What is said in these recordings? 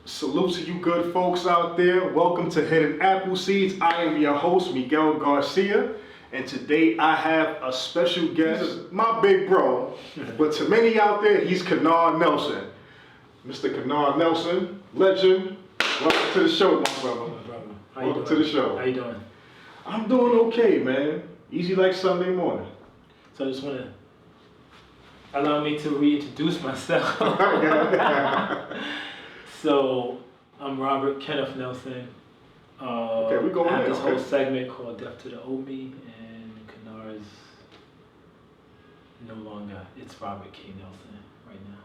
Salute to you good folks out there. Welcome to Hidden Apple Seeds. I am your host, Miguel Garcia. And today I have a special guest, my big bro. But to many out there, he's Kenaar Nelson. Mr. Kenaar Nelson, legend. Welcome to the show, my brother. Welcome to the show. How you doing? I'm doing okay, man. Easy like Sunday morning. So I just want to allow me to reintroduce myself. So I'm Robert Kenneth Nelson. Okay, we going I have there, this okay. whole segment called Death to the Old Me, and Kenaar is no longer. It's Robert K. Nelson right now.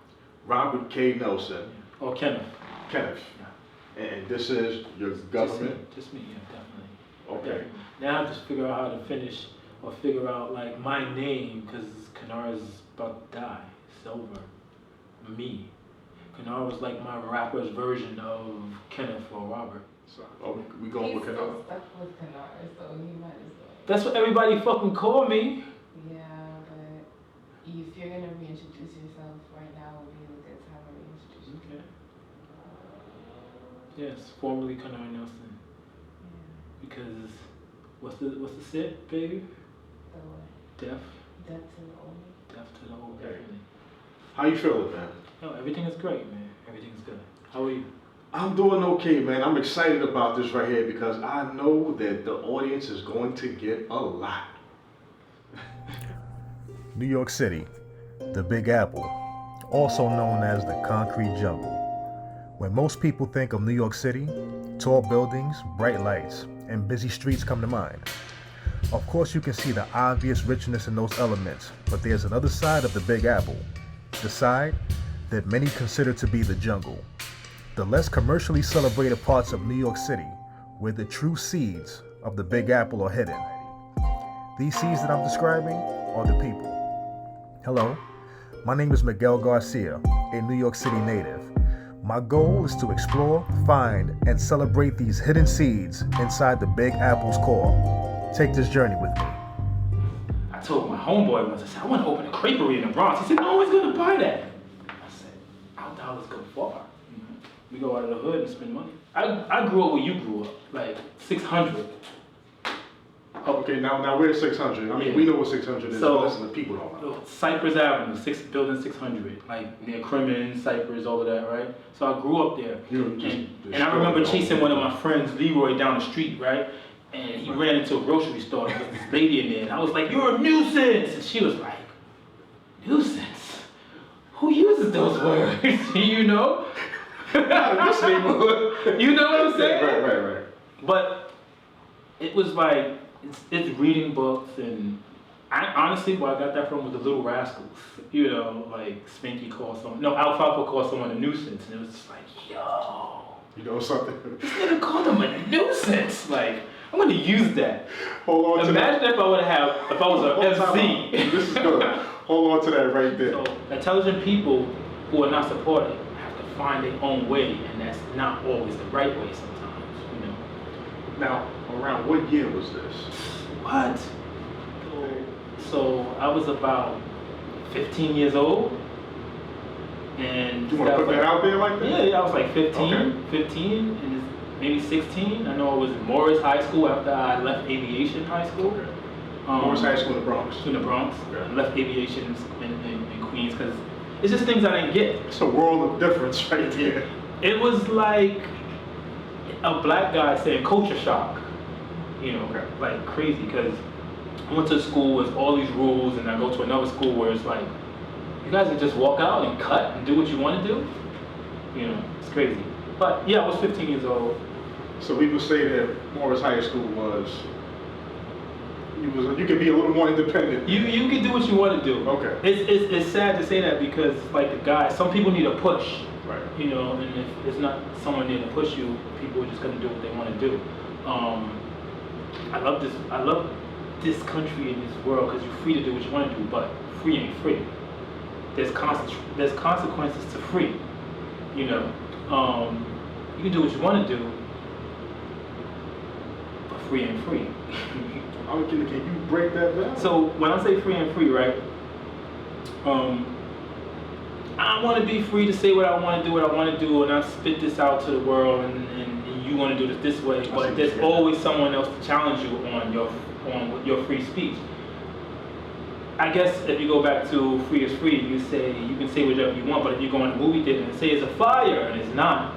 Robert K. Nelson. Yeah. Or Kenneth. Kenneth. Yeah. And this is your government? Just me, yeah, definitely. Okay. Definitely. Now I have to figure out how to finish or figure out like my name, because Kenaar is about to die. It's over. Me. Kenaar was like my rapper's version of Kenneth or Robert. So, we going with Kenaar? He's still stuck with Kenaar, so he might as well. That's what everybody fucking call me. Yeah, but if you're gonna reintroduce yourself right now, would be a good time to reintroduce yourself. Okay. Yes, formerly Kenaar Nelson. Yeah. Because what's the sit, baby? The what? Deaf. Death to the old me. Deaf to the old, Okay. definitely. How you feeling, man? No, everything is great, man. Everything is good. How are you? I'm doing okay, man. I'm excited about this right here because I know that the audience is going to get a lot. New York City, the Big Apple, also known as the Concrete Jungle. When most people think of New York City, tall buildings, bright lights, and busy streets come to mind. Of course, you can see the obvious richness in those elements, but there's another side of the Big Apple, the side that many consider to be the jungle. The less commercially celebrated parts of New York City, where the true seeds of the Big Apple are hidden. These seeds that I'm describing are the people. Hello, my name is Miguel Garcia, a New York City native. My goal is to explore, find, and celebrate these hidden seeds inside the Big Apple's core. Take this journey with me. I told my homeboy once, I said, I want to open a creperie in the Bronx. He said, no one's going to buy that. I said, our dollars go far. You know? We go out of the hood and spend money. I grew up where you grew up, like 600. Okay, now we're 600. I mean, Yeah. we know what 600 is, So- but listen, the people don't know. Cypress Avenue, building 600, like near Crimmins, Cypress, all of that, right? So I grew up there. And I remember chasing one of my friends, Leroy, down the street, right? And he ran into a grocery store, and there was this lady in there, and I was like, you're a nuisance! And she was like, nuisance? Who uses those words? You know? This neighborhood. You know what I'm saying? Right. But it was like, it's reading books, and I honestly, where I got that from was the Little Rascals. You know, like Spanky called someone, no, Alfalfa called someone a nuisance, and it was just like, yo, You know something? this nigga called him a nuisance. Like, I'm gonna use that. Hold on to that. Imagine if I was an MC. This is good. Hold on to that right there. So, intelligent people who are not supported have to find their own way, and that's not always the right way sometimes, you know. Now, around what year was this? What? So I was about 15 years old, and You want to put that out there like that? Yeah, I was like 15, Okay. 15, and it's maybe 16. I know I was in Morris High School after I left Aviation High School. Morris High School in the Bronx. In the Bronx. Okay. I left Aviation in Queens because it's just things I didn't get. It's a world of difference right there. It was like a black guy saying culture shock, you know, Okay. like crazy, because I went to school with all these rules, and I go to another school where it's like, you guys can just walk out and cut and do what you want to do. You know, it's crazy. But yeah, I was 15 years old. So we would say that Morris High School was, you could be a little more independent. You can do what you want to do. Okay. It's sad to say that because like the guy, some people need a push. Right. You know, and if it's not someone there to push you, people are just gonna do what they want to do. I love this country and this world because you're free to do what you want to do, but free ain't free. There's consequences to free. You know, you can do what you want to do, but free ain't free. Can you break that down? So when I say free and free, right? I want to be free to say what I want to do, and I spit this out to the world, and you want to do this way. But there's always someone else to challenge you on your free speech. I guess if you go back to free is free, you can say whatever you want, but if you go in a movie theater and say it's a fire and it's not,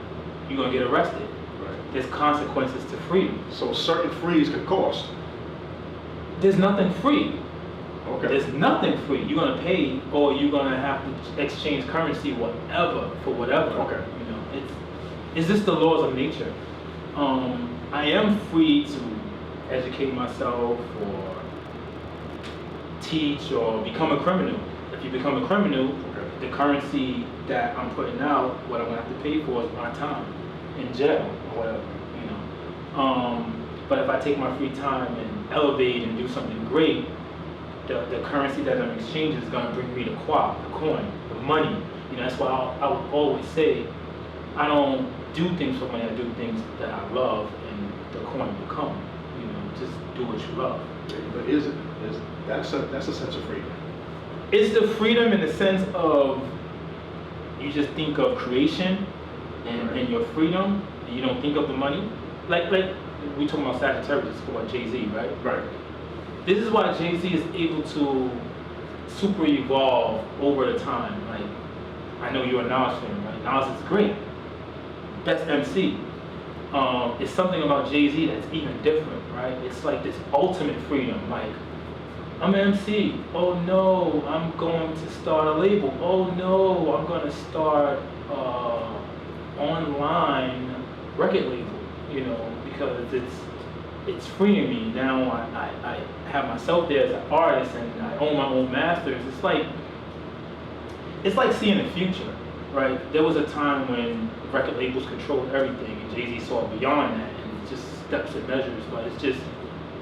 you're gonna get arrested. Right. There's consequences to freedom. So certain frees can cost. There's nothing free. Okay. There's nothing free. You're gonna pay, or you're gonna have to exchange currency, whatever, for whatever. Okay. You know, it's just the laws of nature. I am free to educate myself or teach or become a criminal. If you become a criminal, Okay. the currency that I'm putting out, what I'm gonna have to pay for is my time in jail or whatever. You know. But if I take my free time and elevate and do something great, the currency that I'm exchanging is going to bring me the coin, the money. You know, that's why I would always say, I don't do things for money, I do things that I love, and the coin will come. You know, just do what you love. But that's a sense of freedom. It's the freedom in the sense of, you just think of creation and your freedom, and you don't think of the money. Like we talking about Sagittarius, about Jay-Z, right? Right. This is why Jay-Z is able to super evolve over the time. Like, I know you're a Nas fan, right? Nas is great. Best MC. It's something about Jay-Z that's even different, right? It's like this ultimate freedom. Like, I'm an MC. Oh no, I'm going to start a label. Oh no, I'm going to start online record label, you know, because it's freeing me. Now I have myself there as an artist and I own my own masters. It's like seeing the future, right? There was a time when record labels controlled everything and Jay-Z saw beyond that, and it's just steps and measures, but it's just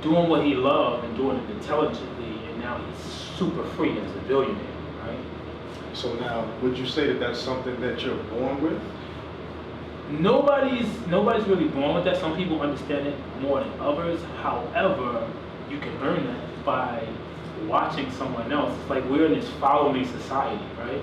doing what he loved and doing it intelligently, and now he's super free as a billionaire, right? So now, would you say that that's something that you're born with? Nobody's really born with that. Some people understand it more than others. However, you can learn that by watching someone else. It's like we're in this follow me society, right?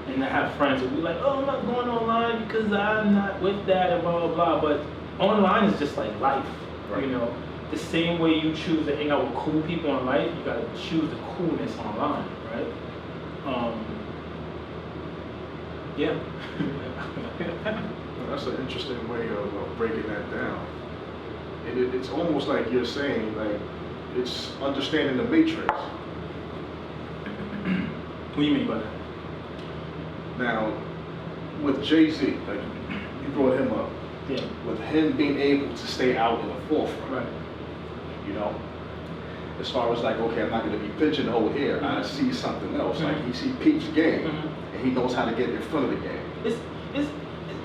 And I have friends who be like, oh, I'm not going online because I'm not with that and blah, blah, blah. But online is just like life, Right. you know? The same way you choose to hang out with cool people in life, you gotta choose the coolness online, right? Yeah. Well, that's an interesting way of breaking that down. It's almost like you're saying, like, it's understanding the matrix. What do you mean by that? Now, with Jay-Z, like, you brought him up. Yeah. With him being able to stay out in the forefront, Right. you know? As far as like, okay, I'm not going to be pigeonholed here. I see something else. Like, he see Pete's game, and he knows how to get in front of the game.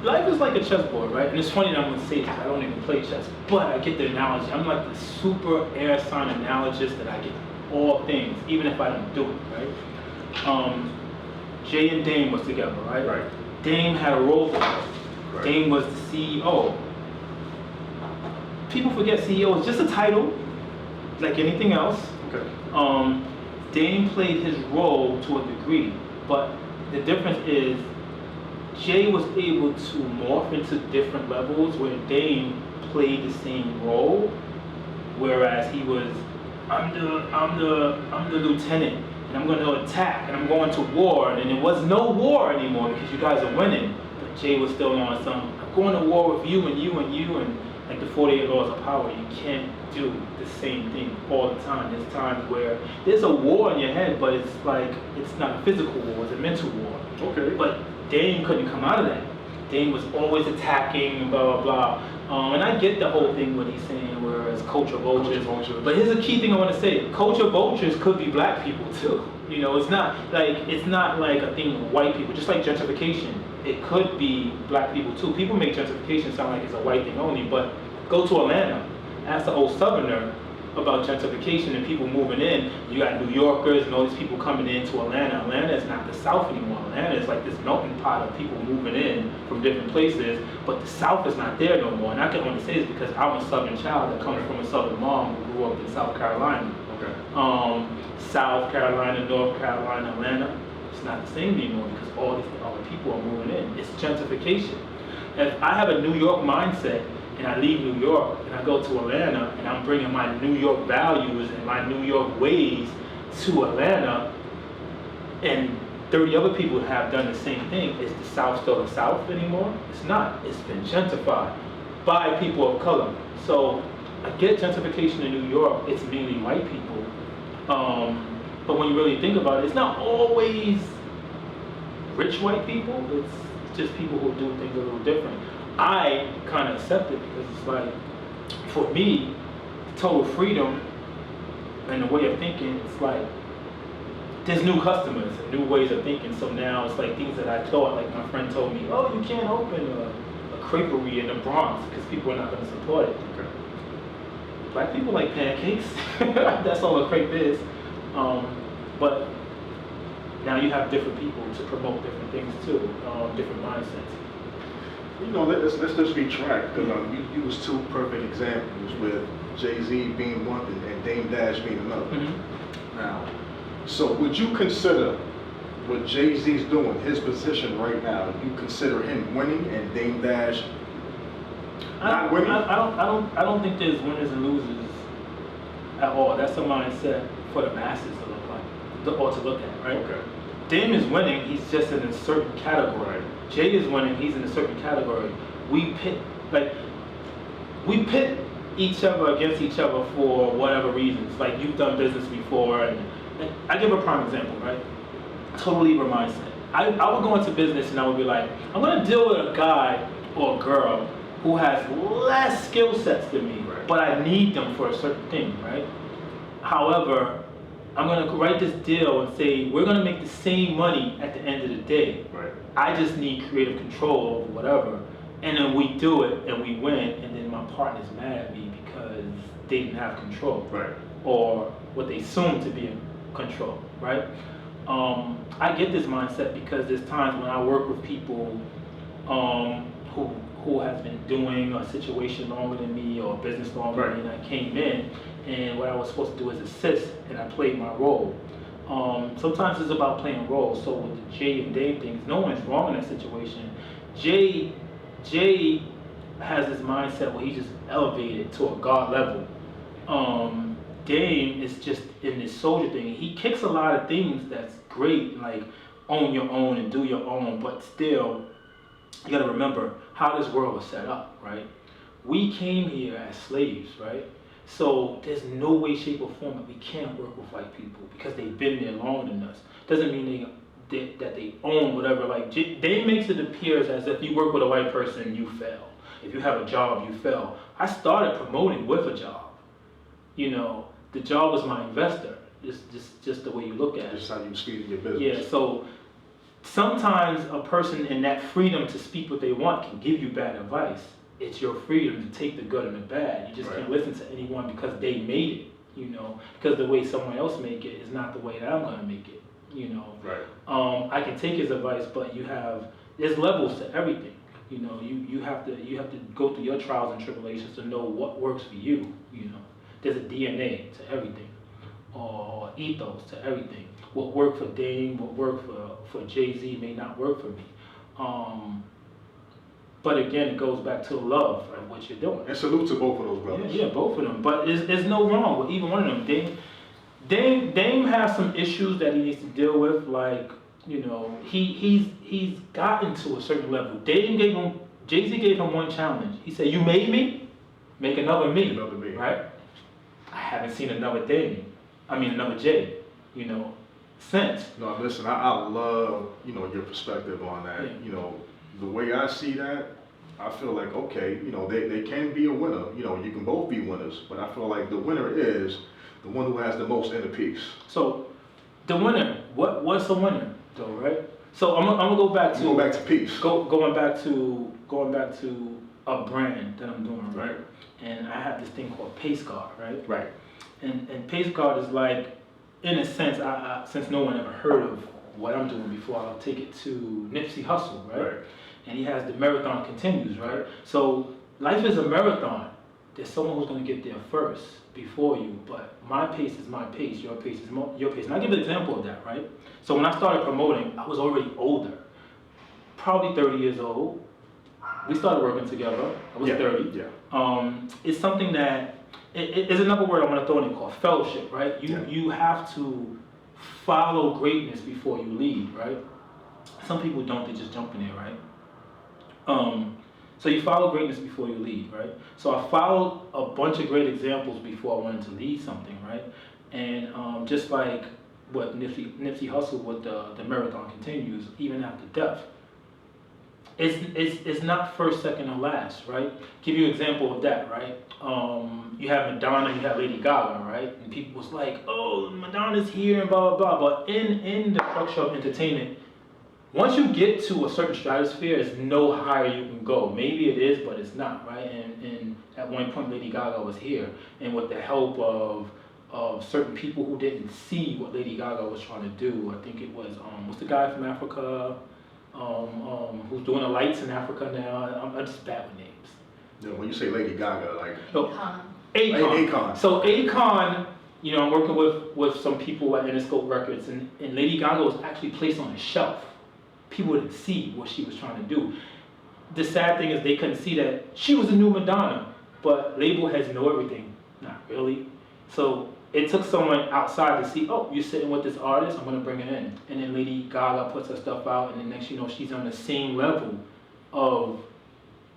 Life is like a chessboard, right? And it's funny that I'm gonna say this, I don't even play chess, but I get the analogy. I'm like the super air sign analogist that I get all things, even if I don't do it, right? Jay and Dame was together, right? Right. Dame had a role to play. Right. Dame was the CEO. People forget CEO is just a title, like anything else. Okay. Dame played his role to a degree, but the difference is Jay was able to morph into different levels where Dame played the same role, whereas he was, I'm the lieutenant, and I'm going to attack, and I'm going to war, and there was no war anymore because you guys are winning. But Jay was still on some, I'm going to war with you and you and you, and like the 48 laws of power, you can't do the same thing all the time. There's times where there's a war in your head, but it's like, it's not a physical war, it's a mental war. Okay. But Dame couldn't come out of that. Dame was always attacking and blah, blah, blah. And I get the whole thing what he's saying, whereas culture vultures. But here's a key thing I want to say. Culture vultures could be black people too. You know, it's not like a thing of white people, just like gentrification. It could be black people too. People make gentrification sound like it's a white thing only, but go to Atlanta. Ask the old Southerner about gentrification and people moving in. You got New Yorkers and all these people coming into Atlanta. Atlanta is not the South anymore. Atlanta is like this melting pot of people moving in from different places, but the South is not there no more. And I can only say this because I'm a Southern child that comes from a Southern mom who grew up in South Carolina. Okay. South Carolina, North Carolina, Atlanta. It's not the same anymore because all these other people are moving in. It's gentrification. If I have a New York mindset and I leave New York and I go to Atlanta and I'm bringing my New York values and my New York ways to Atlanta, and 30 other people have done the same thing, is the South still the South anymore? It's not. It's been gentrified by people of color. So I get gentrification in New York, it's mainly white people. But when you really think about it, it's not always rich white people. It's just people who do things a little different. I kind of accept it because it's like, for me, total freedom and the way of thinking, it's like, there's new customers and new ways of thinking. So now it's like things that I thought, like my friend told me, oh, you can't open a creperie in the Bronx because people are not going to support it. Okay. Black people like pancakes. That's all a crepe is. But now you have different people to promote different things too, different mindsets. You know, let's just be tracked, because you use two perfect examples with Jay-Z being one and Dame Dash being another. Mm-hmm. Now, so would you consider what Jay-Z's doing, his position right now, you consider him winning and Dame Dash not winning? I don't think there's winners and losers at all. That's a mindset for the masses to look like, or to look at, right? Okay. Dame is winning, he's just in a certain category. Jay is winning, he's in a certain category. We pit each other against each other for whatever reasons. Like, you've done business before, and I give a prime example, right? Total Libra mindset. I would go into business and I would be like, I'm gonna deal with a guy or a girl who has less skill sets than me, Right. but I need them for a certain thing, right? However, I'm gonna write this deal and say, we're gonna make the same money at the end of the day. Right. I just need creative control over whatever. And then we do it and we win, and then my partner's mad at me because they didn't have control. Right. Or what they assume to be in control, right? I get this mindset because there's times when I work with people who has been doing a situation longer than me or a business longer Right. than me, and I came in, and what I was supposed to do is assist, and I played my role. Sometimes it's about playing roles. So with the Jay and Dave things, no one's wrong in that situation. Jay has this mindset where he just elevated to a God level. Dame is just in this soldier thing. He kicks a lot of things that's great, like own your own and do your own, but still, you gotta remember how this world was set up, right? We came here as slaves, right? So there's no way, shape, or form that we can't work with white people because they've been there longer than us. Doesn't mean that they own whatever. Like, Dame makes it appear as if you work with a white person, you fail. If you have a job, you fail. I started promoting with a job. You know, the job was my investor. It's just the way you look at it. Just how you speed in your business. Yeah, so sometimes a person in that freedom to speak what they want can give you bad advice. It's your freedom to take the good and the bad. You just Right. can't listen to anyone because they made it, you know, because the way someone else make it is not the way that I'm gonna make it, you know. Right. I can take his advice, but there's levels to everything. You know, you have to go through your trials and tribulations to know what works for you, you know. There's a DNA to everything, or ethos to everything. What worked for Dame, what worked for Jay-Z may not work for me. But again, it goes back to love and what you're doing. And salute to both of those brothers. Yeah, both of them. But there's no wrong with either one of them. Dame has some issues that he needs to deal with, like, you know, he's gotten to a certain level. Jay-Z gave him one challenge. He said, "You made me, make another me." Another me. Right? I haven't seen another Jay, you know, since. No, listen, I love, you know, your perspective on that. Yeah. You know, the way I see that, I feel like, okay, you know, they can be a winner. You know, you can both be winners, but I feel like the winner is the one who has the most inner peace. So, the winner, what's a winner, though, right? So I'm gonna go back to peace. Going back to a brand that I'm doing, right? And I have this thing called Pace Guard, right? Right. And Pace Guard is like, in a sense, since no one ever heard of what I'm doing before, I'll take it to Nipsey Hussle, right? And he has the marathon continues, right? So life is a marathon. there's someone who's going to get there first before you, but my pace is my pace, your pace is your pace. And I'll give an example of that, right? So when I started promoting, I was already older, probably 30 years old. We started working together. I was 30. Yeah. It's something that, it's another word I want to throw in called fellowship, right? You have to follow greatness before you lead, right? Some people don't, they just jump in there, right? So you follow greatness before you lead, right? So I followed a bunch of great examples before I wanted to lead something, right? And just like what Nipsey Hussle with the marathon continues, even after death. It's not first, second, or last, right? Give you an example of that, right? You have Madonna, you have Lady Gaga, right? And people was like, oh, Madonna's here and blah, blah, blah. But in the structure of entertainment, once you get to a certain stratosphere, there's no higher you can go. Maybe it is, but it's not, right? And at one point, Lady Gaga was here. And with the help of certain people who didn't see what Lady Gaga was trying to do, I think it was, what's the guy from Africa? Who's doing the lights in Africa now? I'm just bad with names. Yeah, when you say Lady Gaga, like Akon. So Akon, you know, I'm working with some people at Interscope Records, and Lady Gaga was actually placed on a shelf. People didn't see what she was trying to do. The sad thing is they couldn't see that she was the new Madonna, but label heads know everything. Not really. So it took someone outside to see, oh, you're sitting with this artist, I'm gonna bring it in. And then Lady Gaga puts her stuff out, and then next you know, she's on the same level of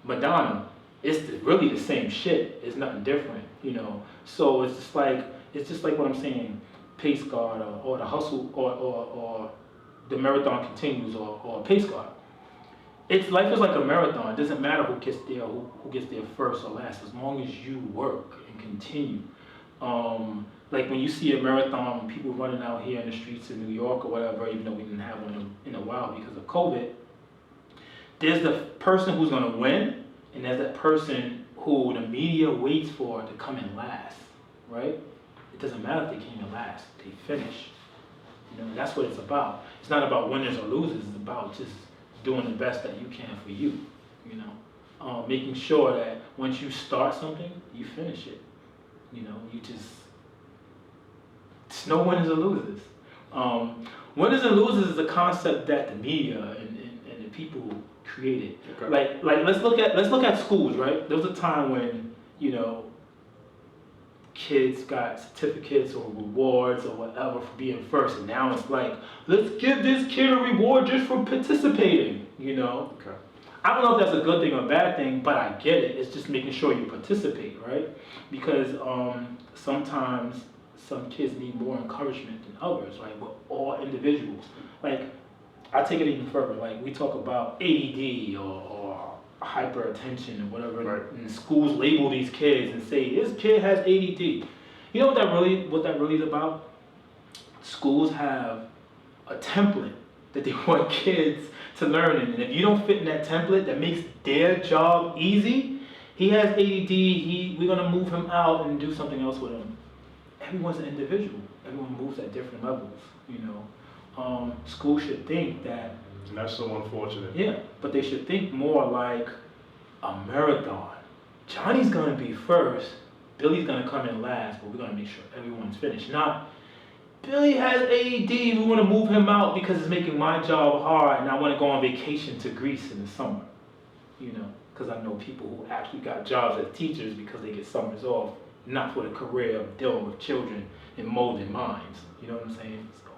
Madonna. It's really the same shit. It's nothing different, you know. So it's just like what I'm saying, pace guard or the hustle or the marathon continues or pace guard. Life is like a marathon. It doesn't matter who gets there, who gets there first or last, as long as you work and continue. Like when you see a marathon, people running out here in the streets in New York or whatever, even though we didn't have one in a while because of COVID, there's the person who's gonna win, and there's that person who the media waits for to come in last, right? It doesn't matter if they came in last, they finish. You know, that's what it's about. It's not about winners or losers, it's about just doing the best that you can for you, you know? Making sure that once you start something, you finish it. You know, it's no winners or losers. Winners and losers is a concept that the media and the people created. Okay. Like let's look at schools, right? There was a time when, you know, kids got certificates or rewards or whatever for being first, and now it's like, let's give this kid a reward just for participating, you know? Okay. I don't know if that's a good thing or a bad thing, but I get it. It's just making sure you participate, right? Because sometimes some kids need more encouragement than others, right? We're all individuals. Like, I take it even further. Like, we talk about ADD or hyperattention or whatever, right. And schools label these kids and say, this kid has ADD. You know what that really is about? Schools have a template that they want kids to learn in. And if you don't fit in that template that makes their job easy, he has ADD, we're gonna move him out and do something else with him. Everyone's an individual. Everyone moves at different levels, you know. Schools should think that. And that's so unfortunate. Yeah, but they should think more like a marathon. Johnny's gonna be first, Billy's gonna come in last, but we're gonna make sure everyone's finished. Not, Billy has ADD, we want to move him out because it's making my job hard and I want to go on vacation to Greece in the summer. You know, because I know people who actually got jobs as teachers because they get summers off, not for the career of dealing with children and molding minds. You know what I'm saying? So.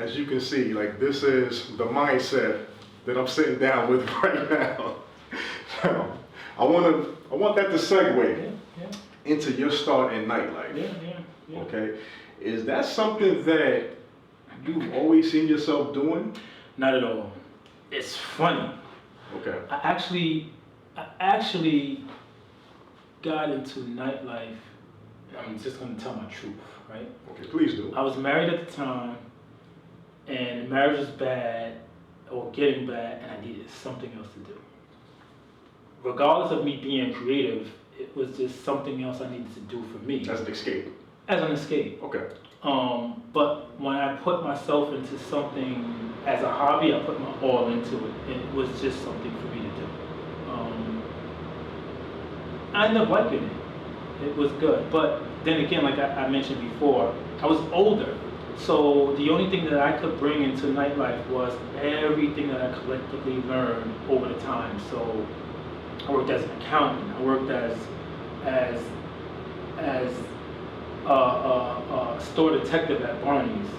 As you can see, like, this is the mindset that I'm sitting down with right now. Now, I want that to segue into your start in nightlife. Yeah. Okay. Is that something that you've always seen yourself doing? Not at all. It's funny. Okay. I actually got into nightlife. I'm just gonna tell my truth, right? Okay, please do. I was married at the time, and marriage was bad, or getting bad, and I needed something else to do. Regardless of me being creative, it was just something else I needed to do for me. As an escape. As an escape. Okay. But when I put myself into something as a hobby, I put my all into it. And it was just something for me to do. I ended up liking it. It was good. But then again, like I mentioned before, I was older. So the only thing that I could bring into nightlife was everything that I collectively learned over the time. So I worked as an accountant. I worked as a store detective at Barney's.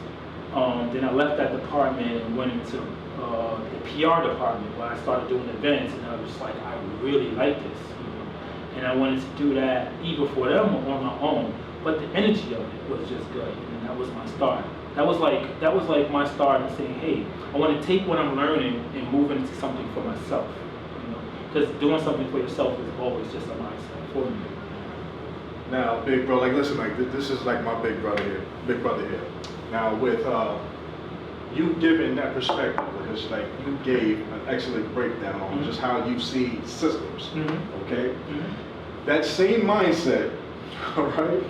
Then I left that department and went into the PR department where I started doing events, and I was just like, I really like this, you know? And I wanted to do that either for them or on my own. But the energy of it was just good, and that was my start. That was like my start in saying, hey, I want to take what I'm learning and move it into something for myself, you know? Because doing something for yourself is always just a mindset for me. Now, big bro, like listen, like this is like my big brother here. Now, with you giving that perspective, because like you gave an excellent breakdown on just how you see systems. Okay, that same mindset, all right,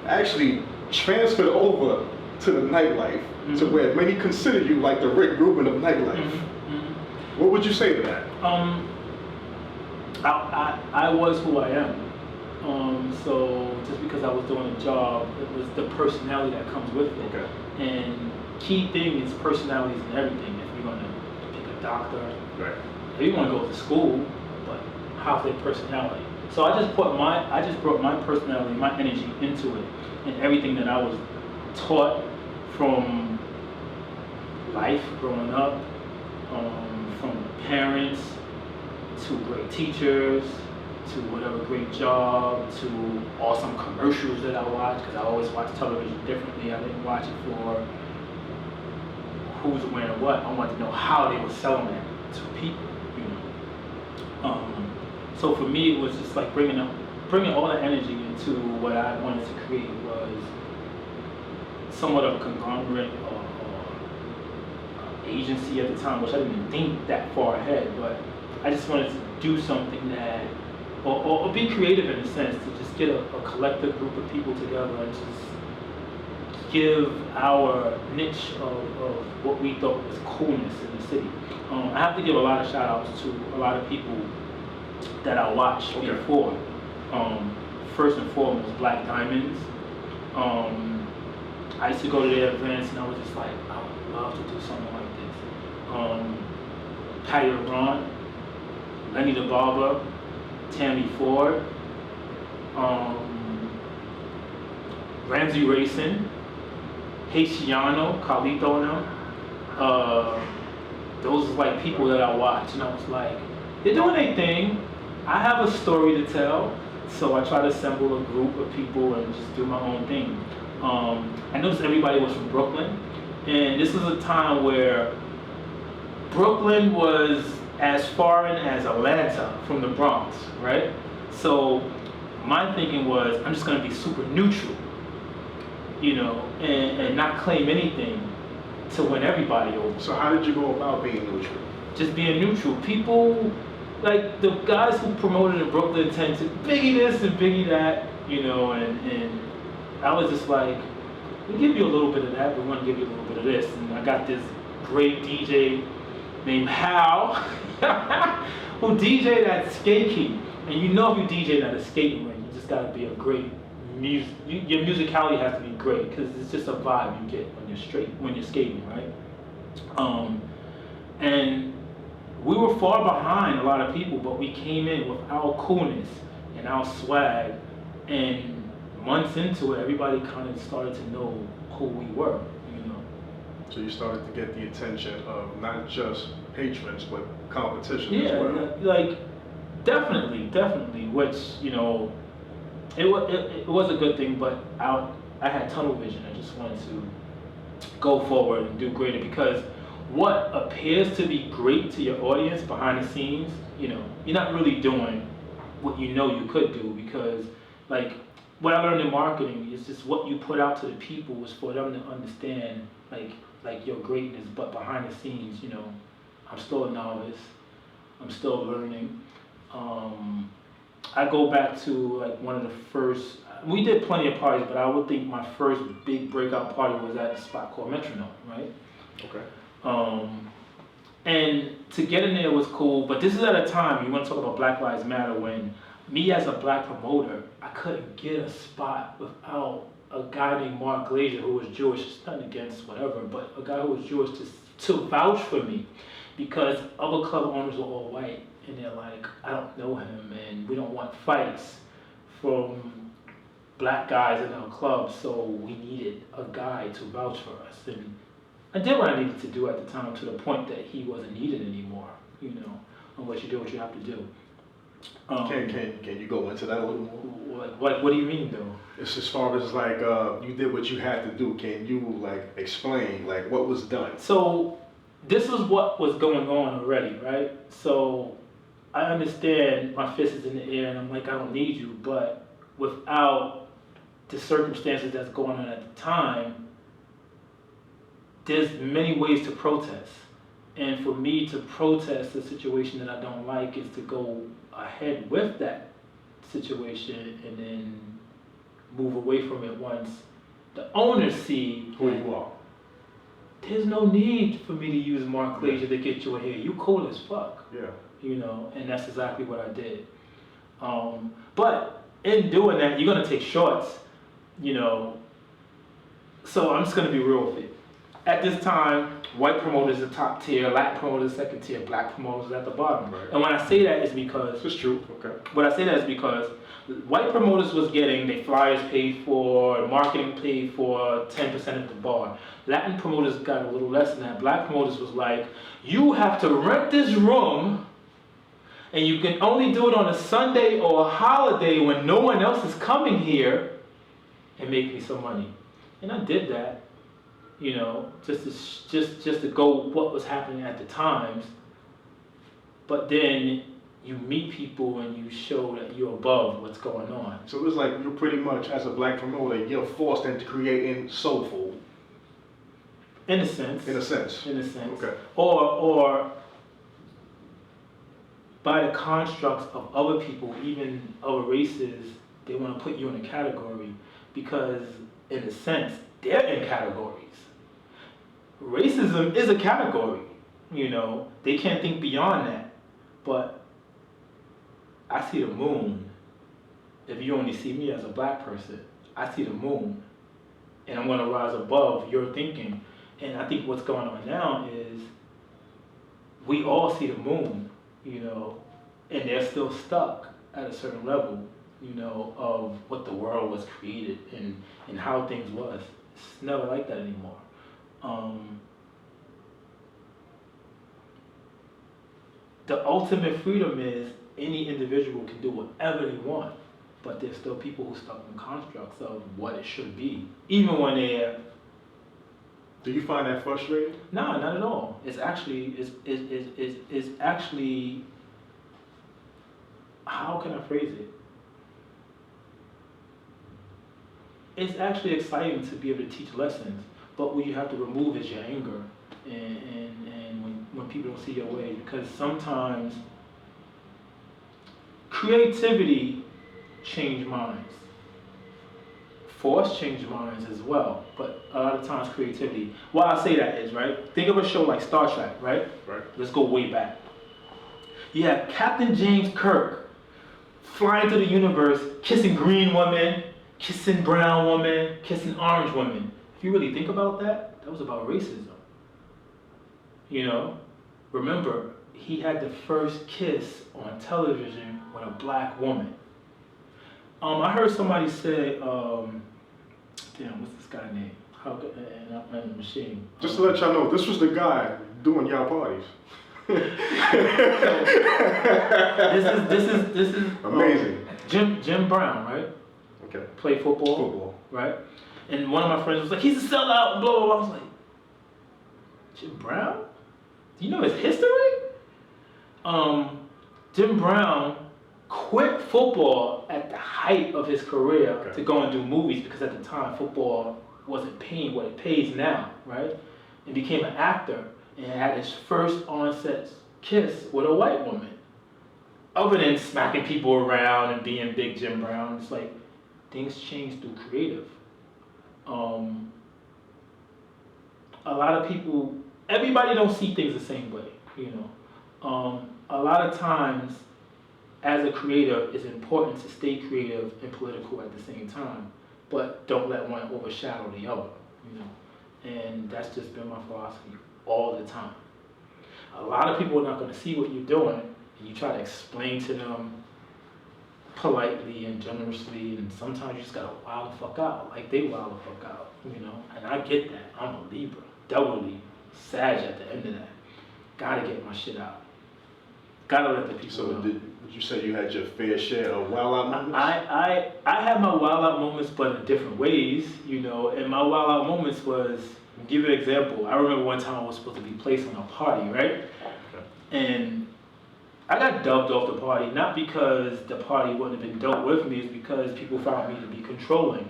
actually transferred over to the nightlife, to where many consider you like the Rick Rubin of nightlife. What would you say to that? I was who I am. So just because I was doing a job, it was the personality that comes with it. Okay. And key thing is personalities and everything. If you're gonna pick a doctor, Right. if you want to go to school, but how's their personality? So I just brought my personality, my energy into it, and everything that I was taught from life growing up, from parents to great teachers, to whatever great job, to awesome commercials that I watched, because I always watch television differently. I didn't watch it for who's wearing what. I wanted to know how they were selling it to people, you know. So for me, it was just like bringing all the energy into what I wanted to create was somewhat of a conglomerate or agency at the time, which I didn't even think that far ahead, but I just wanted to do something that or be creative in a sense, to just get a collective group of people together and just give our niche of what we thought was coolness in the city. I have to give a lot of shout outs to a lot of people that I watched before. First and foremost, Black Diamonds. I used to go to their events and I was just like, I would love to do something like this. Patty LeBron, Lenny the Barber, Tammy Ford, Ramsey Racing, Haitiano, Carlito and them. Those are like people that I watch, and I was like, they're doing their thing. I have a story to tell, so I try to assemble a group of people and just do my own thing. I noticed everybody was from Brooklyn, and this was a time where Brooklyn was as foreign as Atlanta from the Bronx, right? So my thinking was, I'm just gonna be super neutral, you know, and not claim anything to win everybody over. So how did you go about being neutral? Just being neutral. People, like the guys who promoted in Brooklyn tend to Biggie this and Biggie that, you know, and I was just like, we'll give you a little bit of that, but we want to give you a little bit of this. And I got this great DJ named Hal, who DJ'd at Skate Key. And you know if you DJ at a skating ring, you just gotta be a great music. Your musicality has to be great, because it's just a vibe you get when you're skating, right? And we were far behind a lot of people, but we came in with our coolness and our swag, and months into it, everybody kind of started to know who we were, you know. So you started to get the attention of not just patrons, but competition as well. Yeah, like definitely, which, you know, it was a good thing, but I had tunnel vision. I just wanted to go forward and do greater, because what appears to be great to your audience behind the scenes, you know, you're not really doing what you know you could do, because like what I learned in marketing is just what you put out to the people was for them to understand like your greatness, but behind the scenes, you know, I'm still a novice, I'm still learning. I go back to like one of the first, we did plenty of parties, but I would think my first big breakout party was at a spot called Metronome, right? Okay. And to get in there was cool, but this is at a time, you want to talk about Black Lives Matter, when me as a black promoter, I couldn't get a spot without a guy named Mark Glazier who was Jewish. It's nothing against whatever, but a guy who was Jewish to vouch for me, because other club owners were all white, and they're like, I don't know him, and we don't want fights from black guys in our club, so we needed a guy to vouch for us. And I did what I needed to do at the time, to the point that he wasn't needed anymore, you know, unless you do what you have to do. Can you go into that a little more? What do you mean though? It's as far as like you did what you had to do. Can you like explain like what was done? So this is what was going on already, right? So I understand my fist is in the air and I'm like, I don't need you, but without the circumstances that's going on at the time, there's many ways to protest. And for me to protest a situation that I don't like is to go ahead with that situation and then move away from it once the owners see Who you are. there's no need for me to use Mark Glazier to get you in here. You cool as fuck. Yeah. You know, and that's exactly what I did. But in doing that, you're gonna take shorts, you know. So I'm just gonna be real with it. At this time, white promoters are top tier, Latin promoters second tier, black promoters at the bottom. Right. And when I say that is because This is true. Okay. what I say that is because white promoters was getting their flyers paid for, marketing paid for, 10% of the bar. Latin promoters got a little less than that. Black promoters was like, you have to rent this room, and you can only do it on a Sunday or a holiday when no one else is coming here, and make me some money. And I did that, you know, just to go what was happening at the times. But then you meet people and you show that you're above what's going on. So it was like you're pretty much, as a black promoter, you're forced into creating soul food. In a sense. In a sense. In a sense. Okay. Or by the constructs of other people, even other races, they want to put you in a category because, in a sense, they're in categories. Racism is a category, you know. They can't think beyond that. But I see the moon. If you only see me as a black person, I see the moon. And I'm going to rise above your thinking. And I think what's going on now is we all see the moon, you know, and they're still stuck at a certain level, you know, of what the world was created and how things was. It's never like that anymore. The ultimate freedom is any individual can do whatever they want, but there's still people who stuck in constructs of what it should be, even when they're. Do you find that frustrating? No, not at all. It's actually, it's actually, how can I phrase it? It's actually exciting to be able to teach lessons, but what you have to remove is your anger and when people don't see your way, because sometimes creativity changes minds. Force change minds as well, but a lot of times creativity. Why I say that is, right, think of a show like Star Trek, right? Right. Let's go way back. You have Captain James Kirk flying through the universe, kissing green women, kissing brown women, kissing orange women. If you really think about that, that was about racism. You know, remember, he had the first kiss on television with a black woman. I heard somebody say, damn, what's this guy's name? And I'm in the machine. Just to let y'all know, this was the guy doing y'all parties. This is Amazing. Jim Brown, right? Okay. Played football. Football. Right? And one of my friends was like, he's a sellout, blah, blah, blah. I was like, Jim Brown? Do you know his history? Jim Brown quit football at the height of his career to go and do movies because at the time football wasn't paying what it pays now, right? And became an actor and had his first on-set kiss with a white woman. Other than smacking people around and being big Jim Brown, it's like things change through creative. A lot of people, everybody don't see things the same way, you know. A lot of times as a creative, it's important to stay creative and political at the same time, but don't let one overshadow the other, you know. And that's just been my philosophy all the time. A lot of people are not going to see what you're doing, and you try to explain to them politely and generously, and sometimes you just gotta wild the fuck out, like they wild the fuck out, you know. And I get that. I'm a Libra, doubly Sag at the end of that. Gotta get my shit out. Gotta let the people So know. did you say you had your fair share of wild out moments? I had my wild out moments, but in different ways, you know. And my wild out moments was, I'll give you an example. I remember one time I was supposed to be placed on a party, right? And I got dubbed off the party, not because the party wouldn't have been dope with me, it's because people found me to be controlling.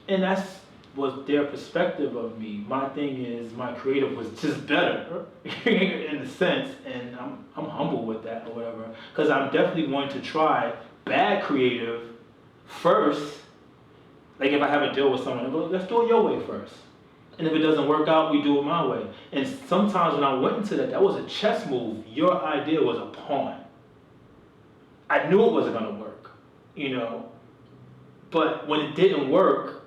And that's was their perspective of me. My thing is, my creative was just better, in a sense, and I'm humble with that or whatever, because I'm definitely going to try bad creative first. Like if I have a deal with someone, I go, let's do it your way first. And if it doesn't work out, we do it my way. And sometimes when I went into that was a chess move. Your idea was a pawn. I knew it wasn't gonna work, you know. But when it didn't work,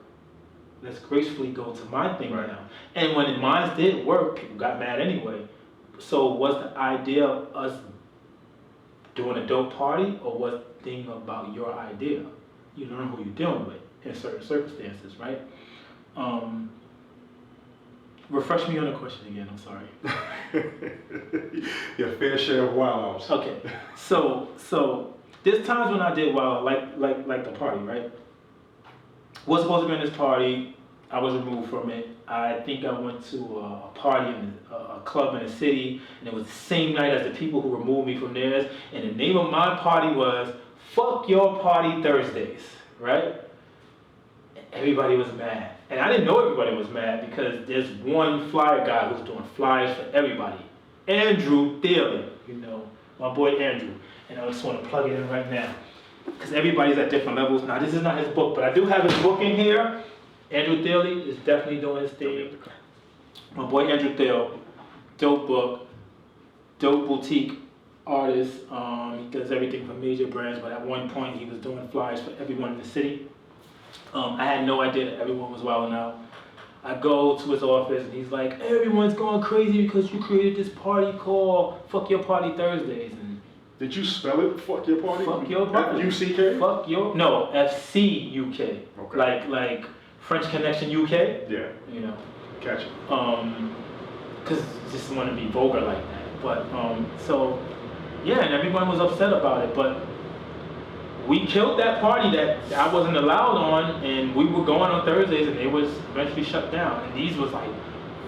let's gracefully go to my thing now. And when mine did work, people got mad anyway. So was the idea of us doing a dope party, or was the thing about your idea? You learn who you're dealing with in certain circumstances, right? Refresh me on the question again, I'm sorry. Your fair share of wild outs. Okay, so there's times when I did wild, like the party, right? Was supposed to be in this party, I was removed from it. I think I went to a party in a club in the city, and it was the same night as the people who removed me from theirs, and the name of my party was Fuck Your Party Thursdays, right? Everybody was mad. And I didn't know everybody was mad because there's one flyer guy who's doing flyers for everybody. Andrew Daly, you know, my boy Andrew. And I just want to plug it in right now, because everybody's at different levels. Now, this is not his book, but I do have his book in here. Andrew Daly is definitely doing his thing. My boy Andrew Daly, dope book, dope boutique artist. He does everything from major brands, but at one point he was doing flyers for everyone in the city. I had no idea that everyone was wilding out. I go to his office and he's like, everyone's going crazy because you created this party called Fuck Your Party Thursdays. And did you spell it? Fuck your party? Fuck Your Party. F-U-C-K? Fuck your, no, F-C-U-K. Okay. Like French Connection UK. Yeah. You know. Catch it. Because just want to be vulgar like that. But, so, yeah, and everyone was upset about it, but we killed that party that I wasn't allowed on, and we were going on Thursdays, and it was eventually shut down. And these was like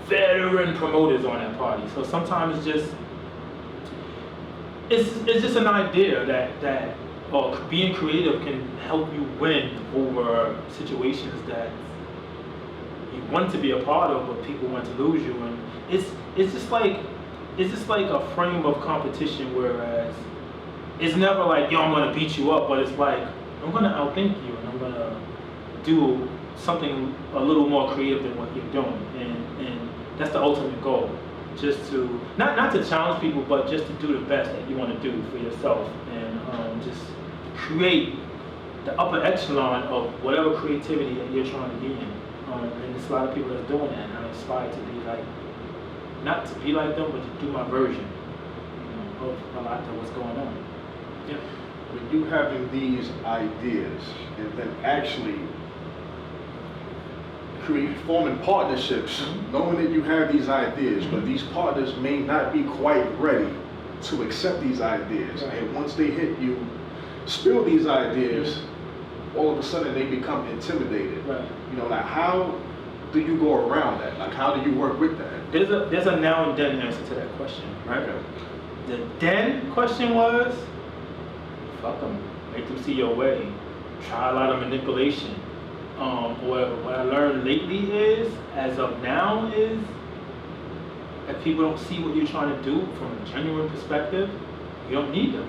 veteran promoters on that party. So sometimes it's just an idea that being creative can help you win over situations that you want to be a part of, but people want to lose you. And it's just like a frame of competition, whereas it's never like, yo, I'm gonna beat you up, but it's like, I'm gonna outthink you, and I'm gonna do something a little more creative than what you're doing. And that's the ultimate goal. Just to, not to challenge people, but just to do the best that you wanna do for yourself. And just create the upper echelon of whatever creativity that you're trying to be in. And there's a lot of people that's doing that, and I'm inspired to be like, not to be like them, but to do my version, you know, of a lot of what's going on. Yeah. When you having these ideas and then actually forming partnerships, knowing that you have these ideas, but these partners may not be quite ready to accept these ideas. Right. And once they hit you, spill these ideas, all of a sudden they become intimidated. Right. You know, like how do you go around that? Like how do you work with that? There's a now and then answer to that question, right? Okay. The then question was, fuck them, make them see your way, try a lot of manipulation. What I learned lately is, as of now, is if people don't see what you're trying to do from a genuine perspective, you don't need them.